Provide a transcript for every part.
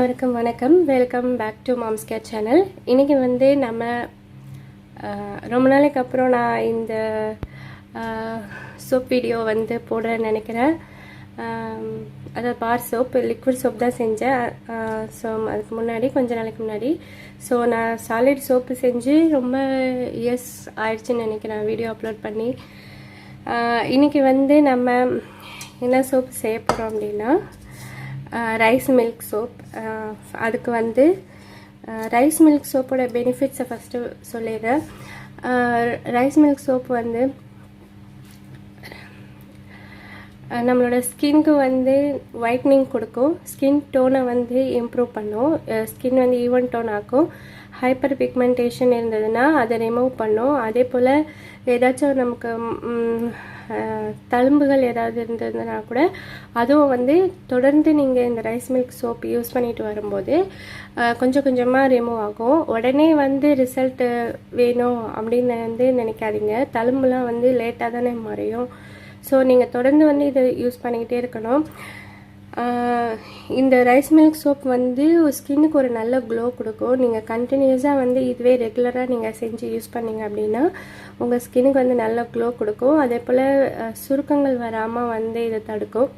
அனைவருக்கும் வணக்கம். Welcome back to mom's care channel. இன்றைக்கி வந்து நம்ம ரொம்ப நாளைக்கு அப்புறம் நான் இந்த சோப் வீடியோ வந்து போடுறேன்னு நினைக்கிறேன். அதாவது பார் சோப், லிக்விட் சோப் தான் செஞ்சேன். ஸோ அதுக்கு முன்னாடி கொஞ்ச நாளைக்கு முன்னாடி நான் சாலிட் சோப்பு செஞ்சு ரொம்ப இயர்ஸ் ஆயிடுச்சுன்னு நினைக்கிறேன் வீடியோ அப்லோட் பண்ணி. இன்றைக்கி வந்து நம்ம என்ன சோப் செய்ய போகிறோம் அப்படின்னா ரைஸ் மில்க் சோப். அதுக்கு வந்து ரைஸ் மில்க் சோப்போட பெனிஃபிட்ஸை ஃபஸ்ட்டு சொல்லிடுறேன். ரைஸ் மில்க் சோப் வந்து நம்மளோட ஸ்கின்க்கு வந்து whitening கொடுக்கும், ஸ்கின் டோனை வந்து இம்ப்ரூவ் பண்ணும், ஸ்கின் வந்து ஈவன் டோன் ஆக்கும். ஹைப்பர் பிக்மெண்டேஷன் இருந்ததுன்னா அதை ரிமூவ் பண்ணும். அதே போல் ஏதாச்சும் நமக்கு தழும்புகள் ஏதாவது இருந்ததுன்னா கூட அதுவும் வந்து தொடர்ந்து நீங்கள் இந்த ரைஸ் மில்க் சோப் யூஸ் பண்ணிட்டு வரும்போது கொஞ்சம் கொஞ்சமாக ரிமூவ் ஆகும். உடனே வந்து ரிசல்ட்டு வேணும் அப்படின்னு வந்து நினைக்காதீங்க. தழும்புலாம் வந்து லேட்டாக தானே மறையும். ஸோ நீங்கள் தொடர்ந்து வந்து இதை யூஸ் பண்ணிக்கிட்டே இருக்கணும். இந்த ரைஸ் மில்க் சோப் வந்து ஸ்கின்னுக்கு ஒரு நல்ல க்ளோ கொடுக்கும். நீங்கள் கண்டினியூஸாக வந்து இதுவே ரெகுலராக நீங்கள் செஞ்சு யூஸ் பண்ணிங்க அப்படின்னா உங்கள் ஸ்கின்னுக்கு வந்து நல்ல க்ளோ கொடுக்கும். அதே போல் சுருக்கங்கள் வராமல் வந்து இதை தடுக்கும்.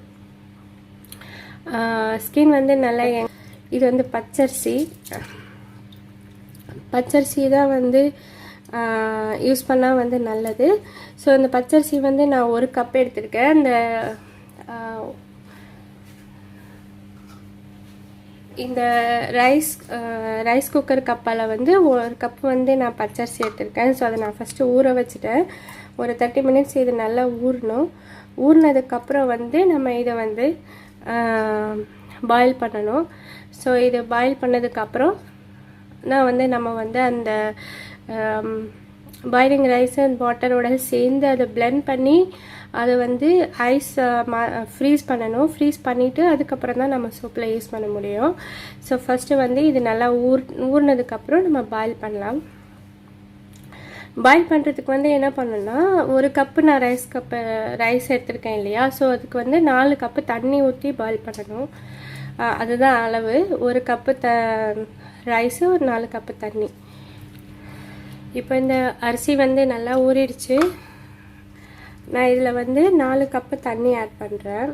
ஸ்கின் வந்து நல்லா இது வந்து பச்சரிசி தான் வந்து யூஸ் பண்ணால் வந்து நல்லது. ஸோ இந்த பச்சரிசி வந்து நான் ஒரு கப் எடுத்திருக்கேன். இந்த ரைஸ் குக்கர் கப்பால் வந்து ஒரு கப் வந்து நான் பச்சரிசி எடுத்திருக்கேன். ஸோ அதை நான் ஃபஸ்ட்டு ஊற வச்சுட்டேன். ஒரு 30 மினிட்ஸ் இது நல்லா ஊறணும். ஊறினதுக்கப்புறம் வந்து நம்ம இதை வந்து பாயில் பண்ணணும். ஸோ இது பாயில் பண்ணதுக்கப்புறம் நம்ம வந்து அந்த பாயிலிங் ரைஸ் அண்ட் வாட்டரோட சேர்ந்து அதை பிளெண்ட் பண்ணி அதை வந்து ஐஸ் ஃப்ரீஸ் பண்ணணும். ஃப்ரீஸ் பண்ணிவிட்டு அதுக்கப்புறம் தான் நம்ம சோப்பில் யூஸ் பண்ண முடியும். ஸோ ஃபஸ்ட்டு வந்து இது நல்லா ஊறினதுக்கப்புறம் நம்ம பாயில் பண்ணலாம். பாயில் பண்ணுறதுக்கு வந்து என்ன பண்ணணும்னா, ஒரு கப்பு நான் ரைஸ் எடுத்திருக்கேன் இல்லையா, ஸோ அதுக்கு வந்து 4 கப்பு தண்ணி ஊற்றி பாயில் பண்ணணும். அதுதான் அளவு. ஒரு கப்பு ரைஸு, ஒரு 4 கப்பு தண்ணி. இப்போ இந்த அரிசி வந்து நல்லா ஊறிடுச்சு. நான் இதில் வந்து 4 கப்பு தண்ணி ஆட் பண்ணுறேன்.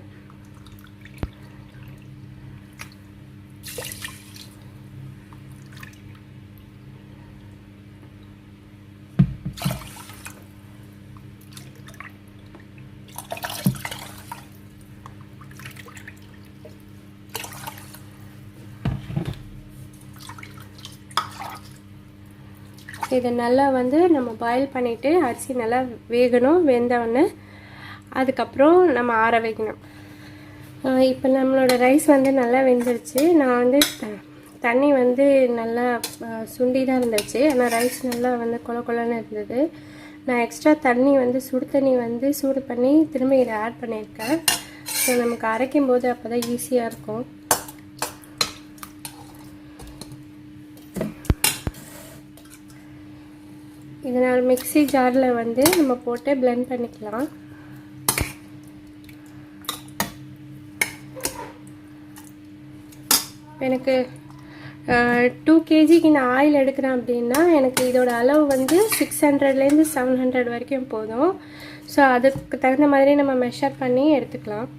இதை நல்லா வந்து நம்ம பாயில் பண்ணிவிட்டு அரிசி நல்லா வேகணும். வெந்தவுடனே அதுக்கப்புறம் நம்ம ஆற வைக்கணும். இப்போ நம்மளோட ரைஸ் வந்து நல்லா வெந்துருச்சு. நான் வந்து தண்ணி வந்து நல்லா சுண்டி தான் இருந்துச்சு. ஆனால் ரைஸ் நல்லா வந்து கொலன்னு இருந்தது. நான் எக்ஸ்ட்ரா தண்ணி வந்து சுடு தண்ணி வந்து சூடு பண்ணி திரும்ப இதை ஆட் பண்ணியிருக்கேன். ஸோ நமக்கு அரைக்கும் போது அப்போ தான் ஈஸியாக இருக்கும். இதனால் மிக்ஸி ஜாரில் வந்து நம்ம போட்டு பிளெண்ட் பண்ணிக்கலாம். எனக்கு 2 kgக்கு நான் ஆயில் எடுக்கிறேன் அப்படின்னா எனக்கு இதோட அளவு வந்து 600லேருந்து 700 வரைக்கும் போதும். ஸோ அதுக்கு தகுந்த மாதிரி நம்ம மெஷர் பண்ணி எடுத்துக்கலாம்.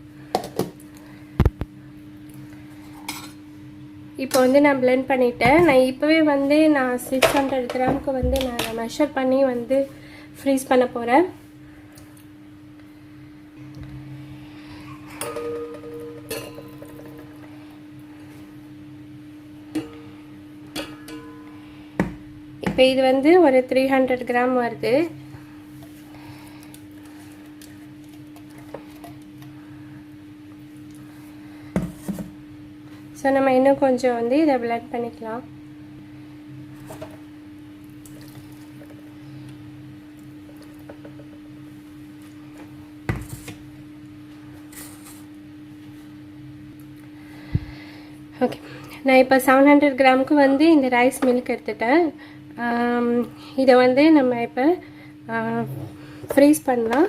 இப்போ வந்து நான் பிளெண்ட் பண்ணிட்டேன். நான் இப்போவே வந்து நான் 600 கிராமுக்கு வந்து நான் மெஷர் பண்ணி வந்து ஃப்ரீஸ் பண்ண போகிறேன். இப்போ இது வந்து ஒரு 300 கிராம் வருது. ஸோ நம்ம இன்னும் கொஞ்சம் வந்து இதை பிளெண்ட் பண்ணிக்கலாம். ஓகே, நான் இப்போ 700 கிராமுக்கு வந்து இந்த ரைஸ் மில்க் எடுத்துட்டேன். இதை வந்து நம்ம இப்போ ஃப்ரீஸ் பண்ணலாம்.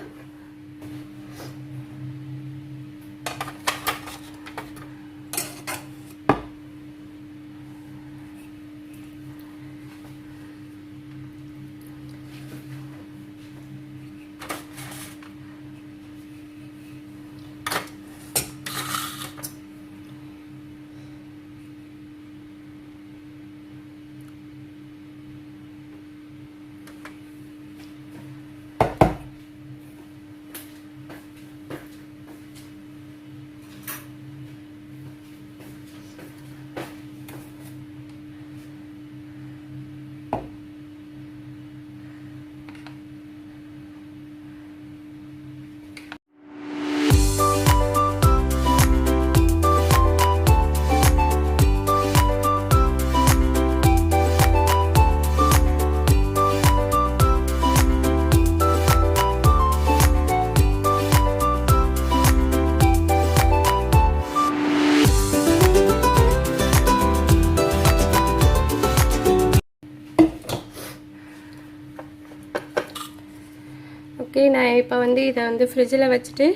இப்போ வந்து இதை வந்து ஃப்ரிட்ஜில் வச்சுட்டு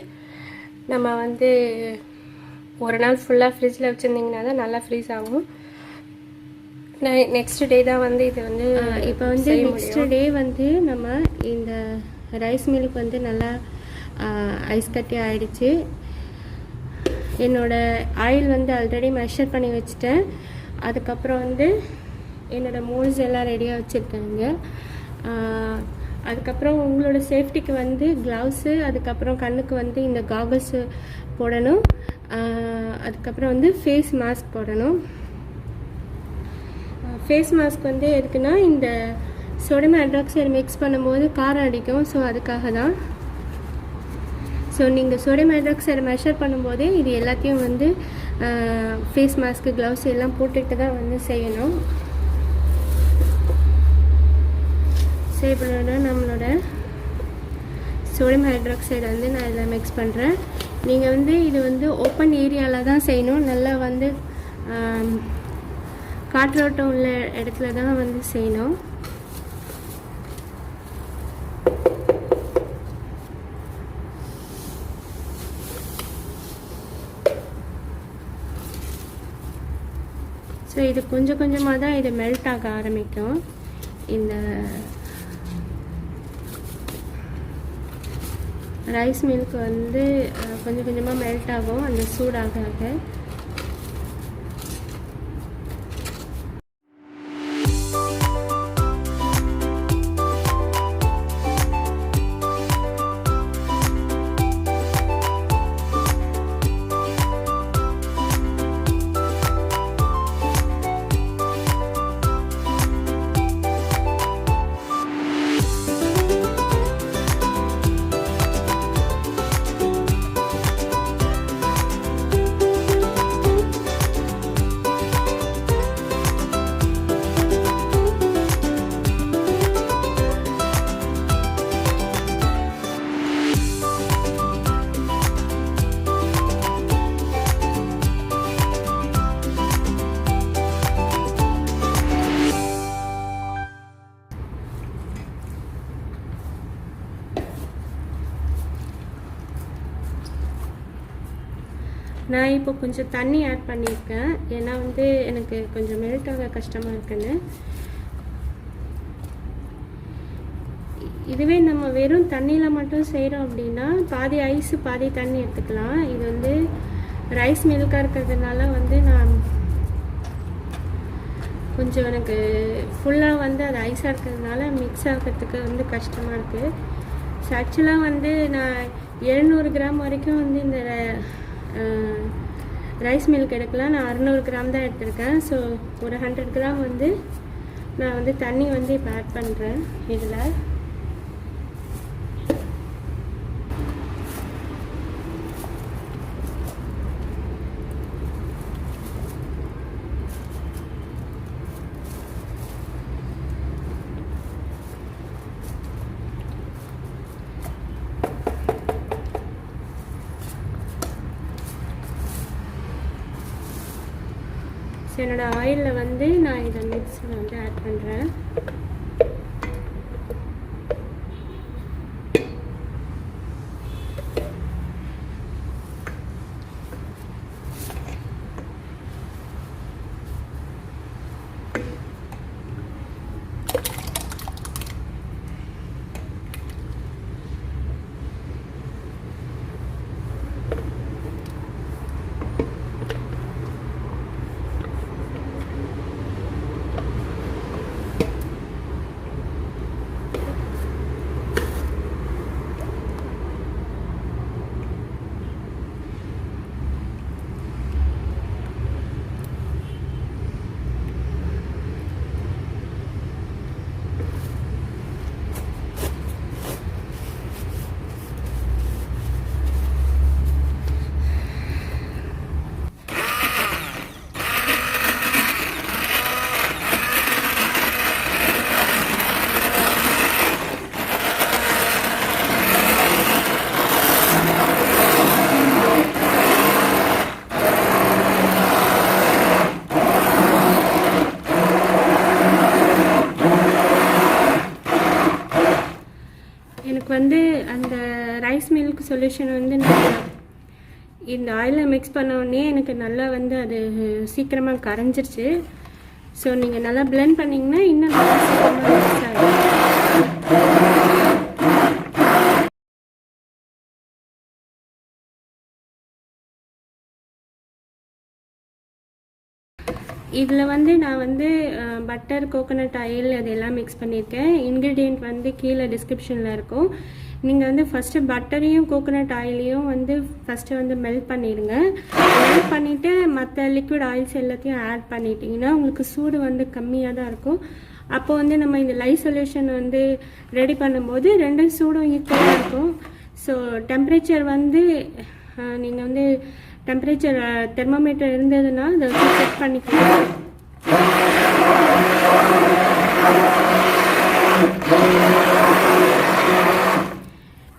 நம்ம வந்து ஒரு நாள் ஃபுல்லாக ஃப்ரிட்ஜில் வச்சுருந்திங்கன்னா தான் நல்லா ஃப்ரீஸ் ஆகும். நெக்ஸ்ட் டே தான் வந்து இது வந்து இப்போ வந்து நெக்ஸ்ட் டே வந்து நம்ம இந்த ரைஸ் மில்க் வந்து நல்லா ஐஸ் கட்டி ஆகிடுச்சு. என்னோடய ஆயில் வந்து ஆல்ரெடி மெஷர் பண்ணி வச்சுட்டேன். அதுக்கப்புறம் வந்து என்னோடய மோல்ஸ் எல்லாம் ரெடியாக வச்சுருக்கேங்க. அதுக்கப்புறம் உங்களோட சேஃப்டிக்கு வந்து க்ளவுஸு, அதுக்கப்புறம் கண்ணுக்கு வந்து இந்த காகல்ஸு போடணும். அதுக்கப்புறம் வந்து ஃபேஸ் மாஸ்க் போடணும். ஃபேஸ் மாஸ்க் வந்து எதுக்குன்னா இந்த சோடியம் ஹைட்ராக்சைடு மிக்ஸ் பண்ணும்போது காரம் அடிக்கும். ஸோ அதுக்காக தான். ஸோ நீங்கள் சோடியம் ஹைட்ராக்சைடு மெஷர் பண்ணும்போதே இது எல்லாத்தையும் வந்து ஃபேஸ் மாஸ்க்கு க்ளவுஸ் எல்லாம் போட்டுக்கிட்டு தான் வந்து செய்யணும். செய்யப்பட நம்மளோட சோடியம் ஹைட்ராக்சைடு வந்து நான் இதில் மிக்ஸ் பண்ணுறேன். நீங்கள் வந்து இது வந்து ஓப்பன் ஏரியாவில் தான் செய்யணும். நல்லா வந்து காற்றோட்டம் உள்ள இடத்துல தான் வந்து செய்யணும். ஸோ இது கொஞ்சம் கொஞ்சமாக தான் இது மெல்ட் ஆக ஆரம்பிக்கும். இந்த ரைஸ் மில்க் வந்து கொஞ்சம் கொஞ்சமாக மெல்ட் ஆகும் அந்த சூடாக ஆக. நான் இப்போ கொஞ்சம் தண்ணி ஆட் பண்ணியிருக்கேன். ஏன்னா வந்து எனக்கு கொஞ்சம் மெல்ட் ஆக கஷ்டமாக இருக்குன்னு. இதுவே நம்ம வெறும் தண்ணியில் மட்டும் செய்கிறோம் அப்படின்னா பாதி ஐஸு பாதி தண்ணி எடுத்துக்கலாம். இது வந்து ரைஸ் மில்காக இருக்கிறதுனால வந்து நான் கொஞ்சம் எனக்கு ஃபுல்லாக வந்து அது ஐஸாக இருக்கிறதுனால மிக்ஸ் ஆகிறதுக்கு வந்து கஷ்டமாக இருக்குது. ஸோ ஆக்சுவலாக வந்து நான் 700 கிராம் வரைக்கும் வந்து இந்த ரைஸ் மில்க் எடுக்கலாம். நான் 600 கிராம் தான் எடுத்திருக்கேன். ஸோ ஒரு 100 கிராம் வந்து நான் வந்து தண்ணி வந்து இப்போ ஆட் பண்ணுறேன் இதில். என்னோட ஆயிலில் வந்து நான் இதை மிக்ஸில் வந்து ஆட் பண்ணுறேன். ரைஸ் மில்க் சொல்யூஷன் வந்து நான் இந்த ஆயிலில் மிக்ஸ் பண்ண உடனே எனக்கு நல்லா வந்து அது சீக்கிரமாக கரைஞ்சிருச்சு. ஸோ நீங்கள் நல்லா பிளெண்ட் பண்ணிங்கன்னா இன்னும் நல்லா சீக்கிரமாக மிக்ஸ் ஆகும். இதில் வந்து நான் வந்து பட்டர், கோகோனட் ஆயில் அதெல்லாம் மிக்ஸ் பண்ணியிருக்கேன். இன்க்ரீடியண்ட் வந்து கீழே டிஸ்கிரிப்ஷனில் இருக்கும். நீங்கள் வந்து ஃபஸ்ட்டு பட்டரையும் கோகோனட் ஆயிலையும் வந்து ஃபஸ்ட்டு வந்து மெல்ட் பண்ணிடுங்க. மெல்ட் பண்ணிவிட்டு மற்ற லிக்விட் ஆயில்ஸ் எல்லாத்தையும் ஆட் பண்ணிட்டீங்கன்னா உங்களுக்கு சூடு வந்து கம்மியாக தான் இருக்கும். அப்போ வந்து நம்ம இந்த லைஸ் சொல்யூஷன் வந்து ரெடி பண்ணும்போது ரெண்டும் சூடும் ஈக்குவலாக இருக்கும். ஸோ டெம்பரேச்சர் வந்து நீங்கள் வந்து டெம்பரேச்சர் தெர்மோமீட்டர் இருந்ததுன்னா அதை செக் பண்ணிக்கலாம்.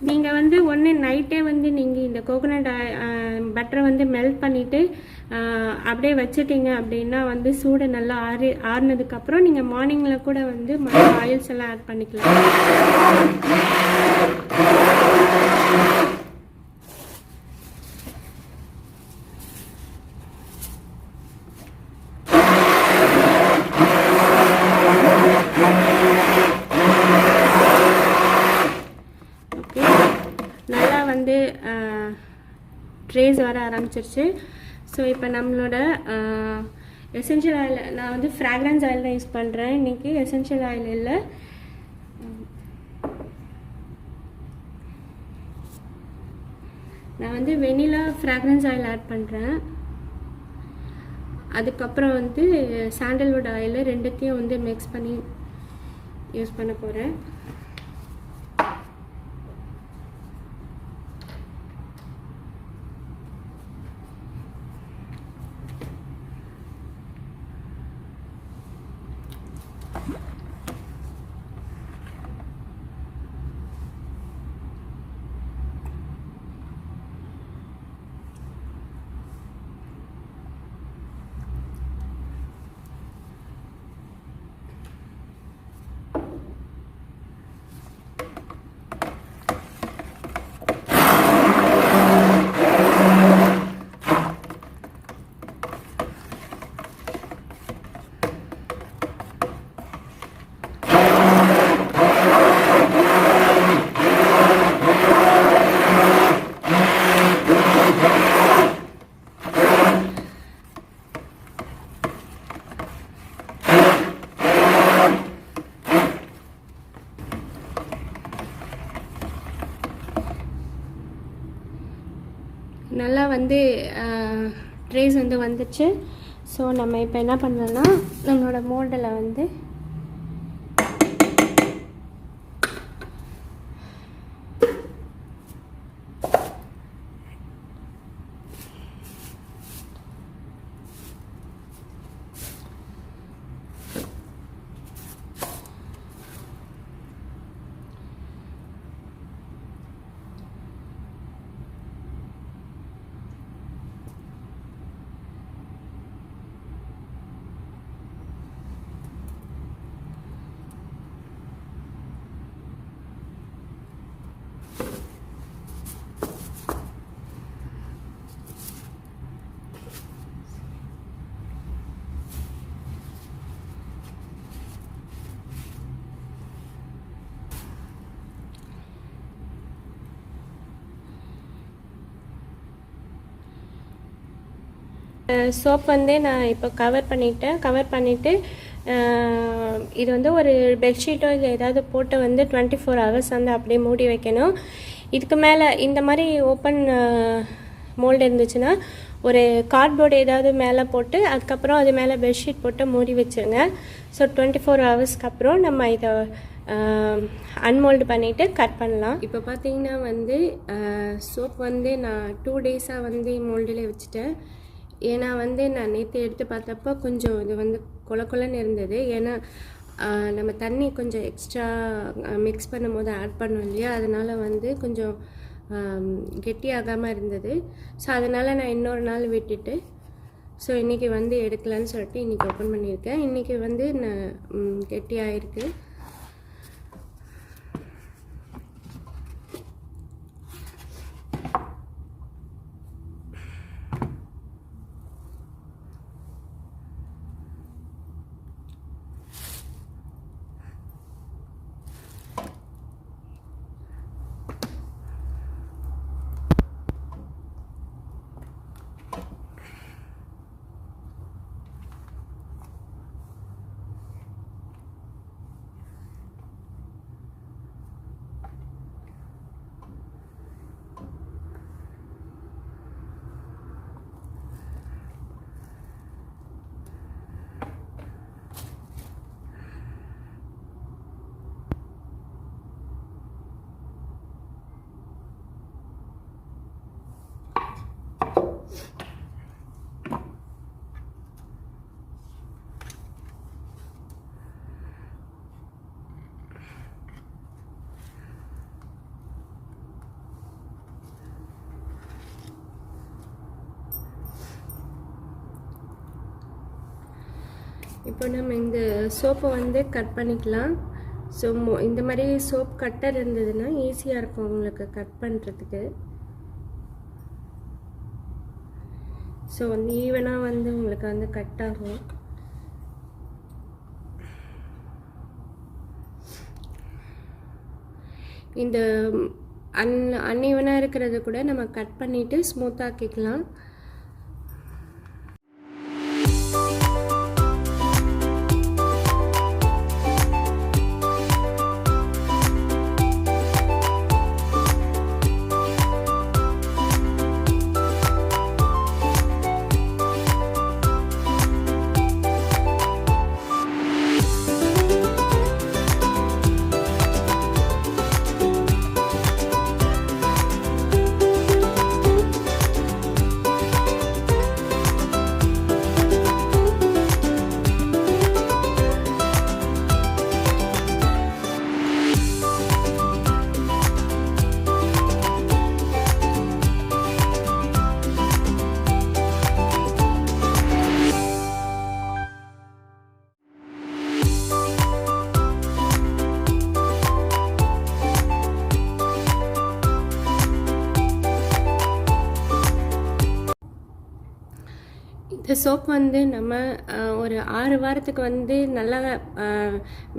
நீங்கள் வந்து ஒன்று நைட்டே வந்து நீங்கள் இந்த கோகோனட் பட்டரை வந்து மெல்ட் பண்ணிவிட்டு அப்படியே வச்சுட்டீங்க அப்படின்னா வந்து சூடு நல்லா ஆறுனதுக்கப்புறம் நீங்கள் மார்னிங்கில் கூட வந்து மற்ற ஆயில்ஸ் எல்லாம் ஆட் பண்ணிக்கலாம். ட்ரேஸ் வர ஆரம்பிச்சிருச்சு. ஸோ இப்போ நம்மளோட எசென்ஷியல் ஆயில், நான் வந்து ஃப்ராக்ரன்ஸ் ஆயில் தான் யூஸ் பண்ணுறேன் இன்றைக்கி, எசென்ஷியல் ஆயில் இல்லை. நான் வந்து வெனிலா ஃப்ராக்ரன்ஸ் ஆயில் ஆட் பண்ணுறேன். அதுக்கப்புறம் வந்து சாண்டல்வுட் ஆயில், ரெண்டுத்தையும் வந்து மிக்ஸ் பண்ணி யூஸ் பண்ண போகிறேன். நல்லா வந்து ட்ரேஸ் வந்து வந்துச்சு. ஸோ நம்ம இப்போ என்ன பண்ணலாம்னா நம்மளோட மோல்டில் வந்து சோப் வந்து நான் இப்போ கவர் பண்ணிவிட்டு இது வந்து ஒரு பெட்ஷீட்டோ இல்லை ஏதாவது போட்டு வந்து 24 hours வந்து அப்படியே மூடி வைக்கணும். இதுக்கு மேலே இந்த மாதிரி ஓப்பன் மோல்டு இருந்துச்சுன்னா ஒரு கார்ட்போர்டு ஏதாவது மேலே போட்டு அதுக்கப்புறம் அது மேலே பெட்ஷீட் போட்டு மூடி வச்சுருங்க. ஸோ 24 hours அப்புறம் நம்ம இதை அன்மோல்டு பண்ணிவிட்டு கட் பண்ணலாம். இப்போ பார்த்தீங்கன்னா வந்து சோப் வந்து நான் 2 days வந்து மோல்டில் வச்சுட்டேன். ஏன்னா வந்து நான் நேற்று எடுத்து பார்த்தப்போ கொஞ்சம் இது வந்து கொலன்னு இருந்தது. ஏன்னா நம்ம தண்ணி கொஞ்சம் எக்ஸ்ட்ரா மிக்ஸ் பண்ணும் போது ஆட் பண்ணோம் இல்லையா, அதனால் வந்து கொஞ்சம் கெட்டியாகாமல் இருந்தது. ஸோ அதனால் நான் இன்னொரு நாள் விட்டுட்டு ஸோ இன்றைக்கி வந்து எடுக்கலான்னு சொல்லிட்டு இன்றைக்கி ஓப்பன் பண்ணியிருக்கேன். இன்றைக்கி வந்து நான் கெட்டியாகிருக்கு. இப்போ நம்ம இந்த சோப்பை வந்து கட் பண்ணிக்கலாம். ஸோ இந்த மாதிரி சோப் கட்டர் இருந்ததுன்னா ஈஸியாக இருக்கும் உங்களுக்கு கட் பண்ணுறதுக்கு. ஸோ வந்து ஈவனாக வந்து உங்களுக்கு வந்து கட் ஆகும். இந்த அன்ஈவனாக இருக்கிறது கூட நம்ம கட் பண்ணிவிட்டு ஸ்மூத்தாக்கிக்கலாம். இந்த சோப் வந்து நம்ம ஒரு 6 வாரத்துக்கு வந்து நல்லா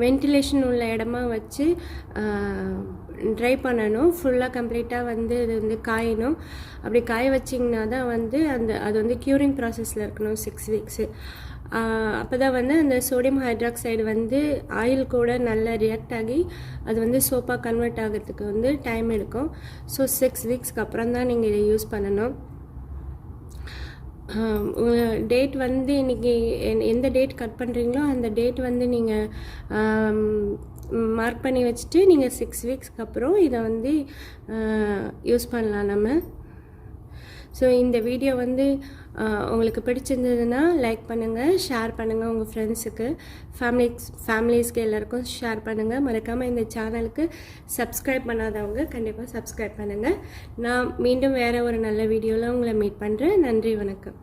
வென்டிலேஷன் உள்ள இடமா வச்சு ட்ரை பண்ணணும். ஃபுல்லாக கம்ப்ளீட்டாக வந்து இது வந்து காயணும். அப்படி காய வச்சிங்கன்னா தான் வந்து அது வந்து க்யூரிங் ப்ராசஸில் இருக்கணும் 6 வீக்ஸு. அப்போ தான் வந்து அந்த சோடியம் ஹைட்ராக்சைடு வந்து ஆயில் கூட நல்லா ரியாக்ட் ஆகி அது வந்து சோப்பாக கன்வெர்ட் ஆகிறதுக்கு வந்து டைம் எடுக்கும். ஸோ 6 வீக்ஸ்க்கு அப்புறம் தான் நீங்கள் இதை யூஸ் பண்ணணும். டேட் வந்து இன்றைக்கி எந்த டேட் கட் பண்ணுறீங்களோ அந்த டேட் வந்து நீங்கள் மார்க் பண்ணி வச்சுட்டு நீங்கள் 6 வீக்ஸ்க்கு அப்புறம் இதை வந்து யூஸ் பண்ணலாம் நம்ம. ஸோ இந்த வீடியோ வந்து உங்களுக்கு பிடிச்சிருந்ததுன்னா லைக் பண்ணுங்கள், ஷேர் பண்ணுங்கள் உங்கள் ஃப்ரெண்ட்ஸுக்கு, ஃபேமிலிஸ்க்கு எல்லாருக்கும் ஷேர் பண்ணுங்கள். மறக்காமல் இந்த சேனலுக்கு சப்ஸ்கிரைப் பண்ணாதவங்க கண்டிப்பாக சப்ஸ்கிரைப் பண்ணுங்கள். நான் மீண்டும் வேறு ஒரு நல்ல வீடியோவில் உங்களை மீட் பண்ணுறேன். நன்றி, வணக்கம்.